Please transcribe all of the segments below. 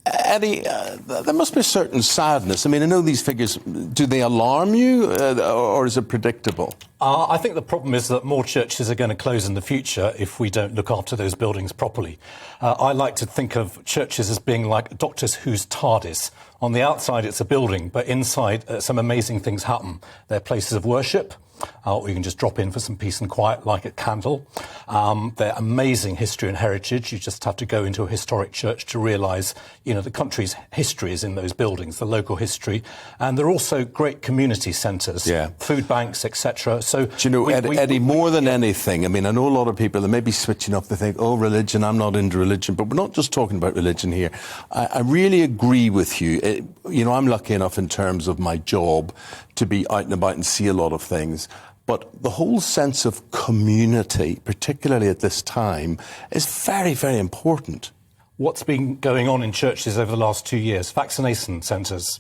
Eddie, there must be a certain sadness. I mean, I know these figures, do they alarm you or is it predictable? I think the problem is that more churches are going to close in the future if we don't look after those buildings properly. I like to think of churches as being like Doctor Who's TARDIS. On the outside, it's a building, but inside, some amazing things happen. They're places of worship. Or you can just drop in for some peace and quiet, like at Candle. They're amazing history and heritage. You just have to go into a historic church to realise, the country's history is in those buildings, the local history. And they're also great community centres, food banks, etc. So, do you know, Eddie, more than anything, I mean, I know a lot of people, they may be switching off, they think, oh, religion, I'm not into religion. But we're not just talking about religion here. I really agree with you. I'm lucky enough in terms of my job to be out and about and see a lot of things. But the whole sense of community, particularly at this time, is very, very important. What's been going on in churches over the last 2 years? Vaccination centres.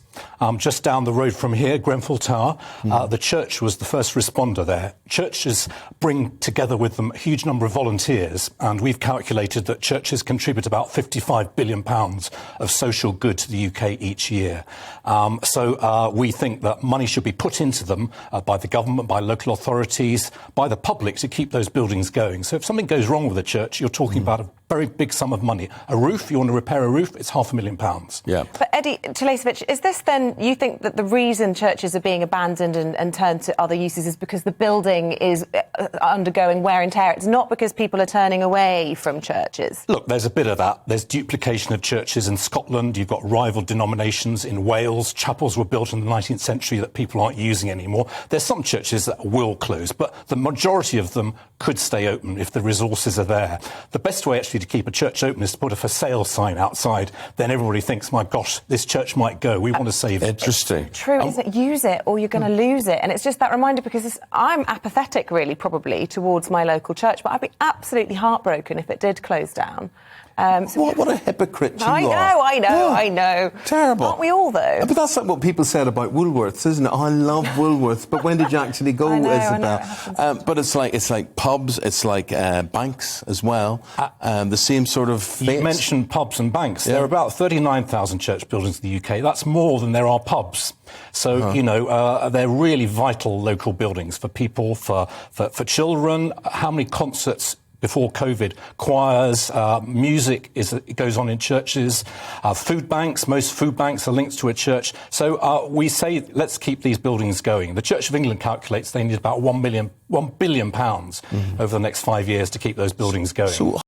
Just down the road from here, Grenfell Tower, the church was the first responder there. Churches bring together with them a huge number of volunteers, and we've calculated that churches contribute about £55 billion of social good to the UK each year. So we think that money should be put into them by the government, by local authorities, by the public to keep those buildings going. So if something goes wrong with a church, you're talking about a very big sum of money. A roof, you want to repair a roof, it's £500,000. Yeah. But Eddie Tulasiewicz, is this then, you think that the reason churches are being abandoned and turned to other uses is because the building is undergoing wear and tear? It's not because people are turning away from churches? Look, there's a bit of that. There's duplication of churches in Scotland. You've got rival denominations in Wales. Chapels were built in the 19th century that people aren't using anymore. There's some churches that will close, but the majority of them could stay open if the resources are there. The best way actually to keep a church open is to put a for sale sign outside. Then everybody thinks, my gosh, this church might go. We want to save it. Interesting. True, is it use it or you're going to lose it? And it's just that reminder because I'm apathetic really probably towards my local church, but I'd be absolutely heartbroken if it did close down. What a hypocrite you are. I know. Terrible. Aren't we all, though? But that's like what people said about Woolworths, isn't it? Oh, I love Woolworths. But when did you actually go, Isabel? But it's like pubs, it's like banks as well. The same sort of fate. You mentioned pubs and banks. Yeah. There are about 39,000 church buildings in the UK. That's more than there are pubs. So, they're really vital local buildings for people, for children. How many concerts before COVID, choirs, music goes on in churches, food banks, most food banks are linked to a church. So we say, let's keep these buildings going. The Church of England calculates they need about £1 billion over the next 5 years to keep those buildings going. So